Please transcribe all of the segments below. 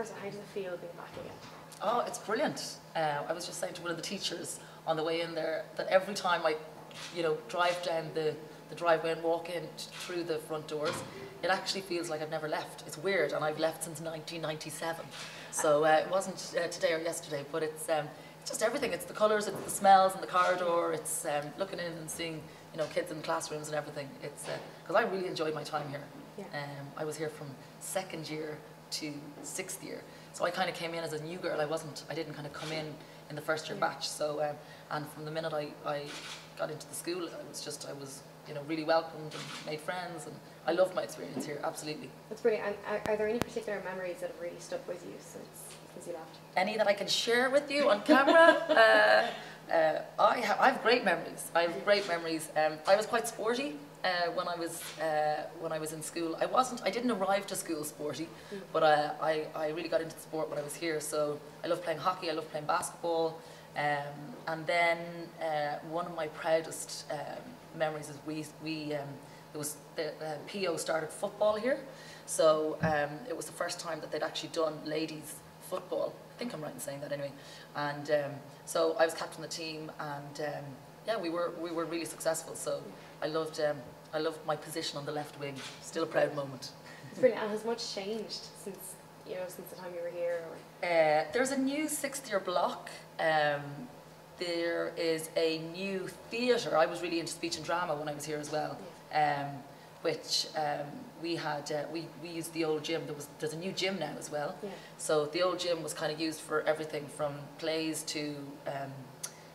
person, how does it feel being back again? Oh, it's brilliant. I was just saying to one of the teachers on the way in there that every time I, drive down the driveway and walk in through the front doors, it actually feels like I've never left. It's weird, and I've left since 1997. So it wasn't today or yesterday, but it's just everything. It's the colours, it's the smells in the corridor, it's looking in and seeing, kids in the classrooms and everything. It's because I really enjoyed my time here. Yeah. I was here from 2nd year to 6th year. So I kind of came in as a new girl. I didn't kind of come in the 1st year batch. So, and from the minute I got into the school, I was really welcomed and made friends, and I loved my experience here, absolutely. That's brilliant. And are there any particular memories that have really stuck with you since you left? Any that I can share with you on camera? I have great memories. I was quite sporty when I was in school. I didn't arrive to school sporty, but I really got into the sport when I was here. So I love playing hockey. I love playing basketball. And then one of my proudest memories is the PO started football here. So it was the first time that they'd actually done ladies football. I think I'm right in saying that anyway. And so I was captain of the team, and yeah, we were really successful. So I loved my position on the left wing. Still a proud moment. It's brilliant. And has much changed since the time you were here? Or? There's a new 6th year block. There is a new theatre. I was really into speech and drama when I was here as well. Which we had, we used the old gym. There's a new gym now as well. Yeah. So the old gym was kind of used for everything from plays to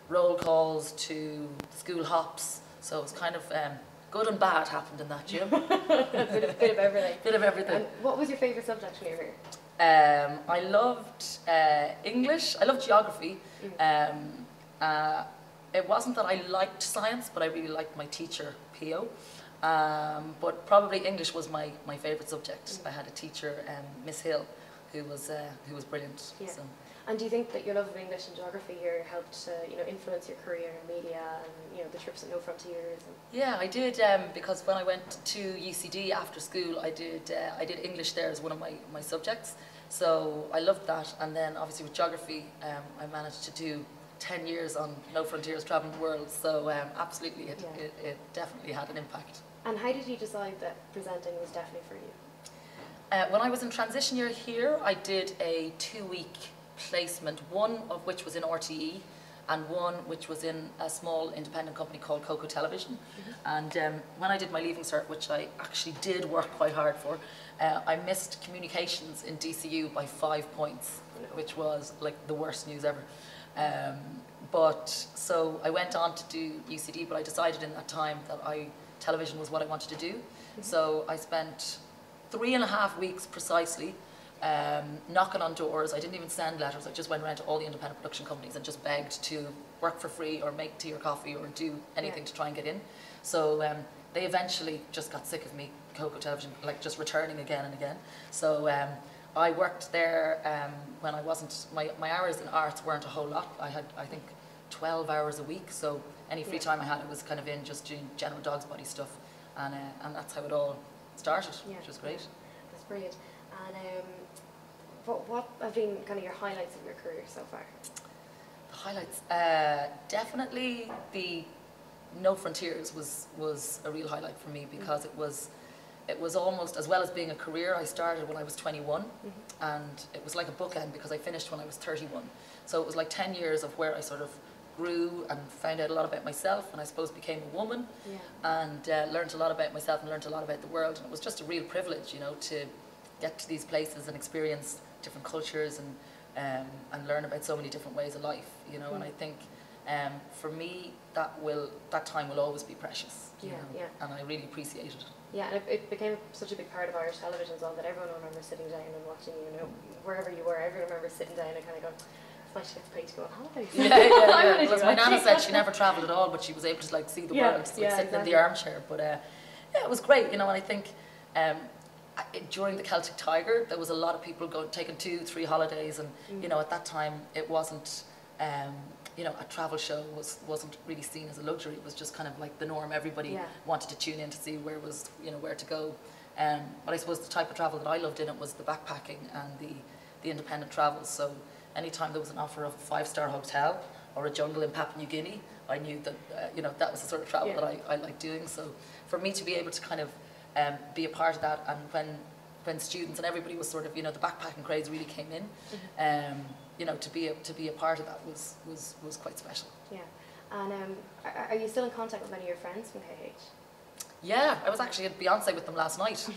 roll calls to school hops. So it was kind of good and bad happened in that gym. bit of everything. Bit of everything. And what was your favourite subject when you were here? I loved English. I loved geography. It wasn't that I liked science, but I really liked my teacher, PO. But probably English was my favourite subject. I had a teacher, Miss Hill, who was brilliant. Yeah. So. And do you think that your love of English and geography here helped influence your career in media and the trips at No Frontiers? Yeah, I did, because when I went to UCD after school, I did English there as one of my subjects. So I loved that, and then obviously with geography, I managed to do 10 years on No Frontiers, traveling the world. So absolutely, it definitely had an impact. And how did you decide that presenting was definitely for you? When I was in transition year here, I did a 2-week placement, one of which was in RTE and one which was in a small independent company called Coco Television. And when I did my Leaving Cert, which I actually did work quite hard for, I missed communications in DCU by 5 points, which was like the worst news ever. But so I went on to do UCD, but I decided in that time that television was what I wanted to do. So I spent 3.5 weeks precisely knocking on doors. I didn't even send letters. I just went around to all the independent production companies and just begged to work for free or make tea or coffee or do anything to try and get in. So they eventually just got sick of me, Coco Television, like just returning again and again. So I worked there when I wasn't, my hours in arts weren't a whole lot. I had, I think, 12 hours a week, so any free time I had, it was kind of in just doing general dog's body stuff, and that's how it all started, which was great. That's brilliant. And what have been kind of your highlights of your career so far? The highlights, definitely the No Frontiers was a real highlight for me, because it was almost, as well as being a career, I started when I was 21, and it was like a bookend because I finished when I was 31. So it was like 10 years of where I sort of grew and found out a lot about myself, and I suppose became a woman, and learned a lot about myself and learned a lot about the world. And it was just a real privilege, to get to these places and experience different cultures and learn about so many different ways of life, And I think for me that time will always be precious, and I really appreciate it. Yeah, and it became such a big part of Irish television as well, that everyone remembers sitting down and watching you, wherever you were. Everyone remembers sitting down and kind of going, it's nice she gets paid to go on holidays. Yeah. Because my nana said she never travelled at all, but she was able to see the world, sitting in the armchair. But yeah, it was great, and I think during the Celtic Tiger, there was a lot of people taking 2-3 holidays, and at that time it wasn't. A travel show wasn't really seen as a luxury. It was just kind of like the norm. Everybody wanted to tune in to see where to go. But I suppose the type of travel that I loved in it was the backpacking and the independent travels. So anytime there was an offer of a 5-star hotel or a jungle in Papua New Guinea, I knew that you know, that was the sort of travel that I liked doing. So for me to be able to kind of be a part of that, and when students and everybody was sort of, you know, the backpacking craze really came in, you know, to be a part of that was quite special. Yeah. And are you still in contact with many of your friends from KH? Yeah, I was actually at Beyonce with them last night.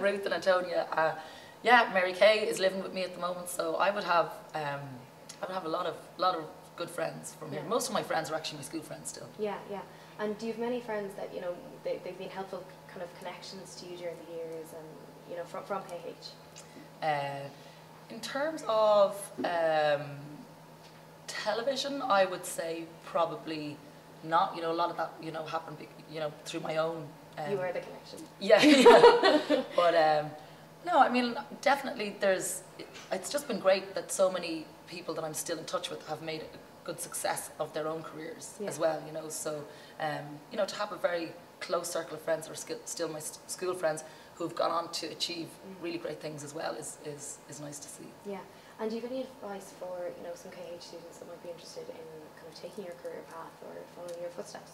Ruth and Antonia. Yeah, Mary Kay is living with me at the moment, so I would have a lot of good friends from here. Most of my friends are actually my school friends still. Yeah, yeah. And do you have many friends that, you know, they've been helpful kind of connections to you during the years, and, you know, from KH? In terms of television, I would say probably not. You know, a lot of that, you know, happened, you know, through my own. You were the connection. Yeah, yeah. But no, I mean, definitely it's just been great that so many people that I'm still in touch with have made a good success of their own careers as well, you know. So, you know, to have a very close circle of friends that are still my school friends who've gone on to achieve really great things as well is nice to see. Yeah. And do you have any advice for, you know, some KH students that might be interested in kind of taking your career path or following your footsteps?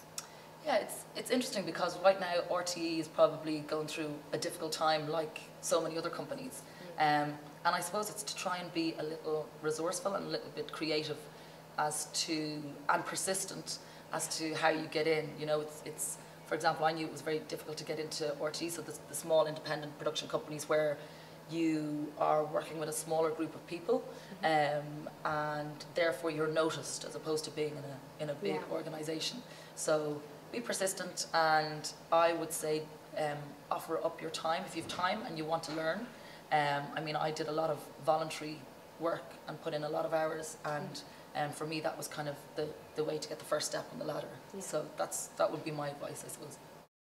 Yeah, it's interesting because right now RTE is probably going through a difficult time like so many other companies. And I suppose it's to try and be a little resourceful and a little bit creative and persistent as to how you get in. You know, it's for example, I knew it was very difficult to get into RTE, so the small independent production companies where you are working with a smaller group of people, and therefore you're noticed as opposed to being in a big organisation. So be persistent, and I would say offer up your time if you have time and you want to learn. I mean, I did a lot of voluntary work and put in a lot of hours, and for me that was kind of the way to get the first step on the ladder. So that would be my advice, I suppose.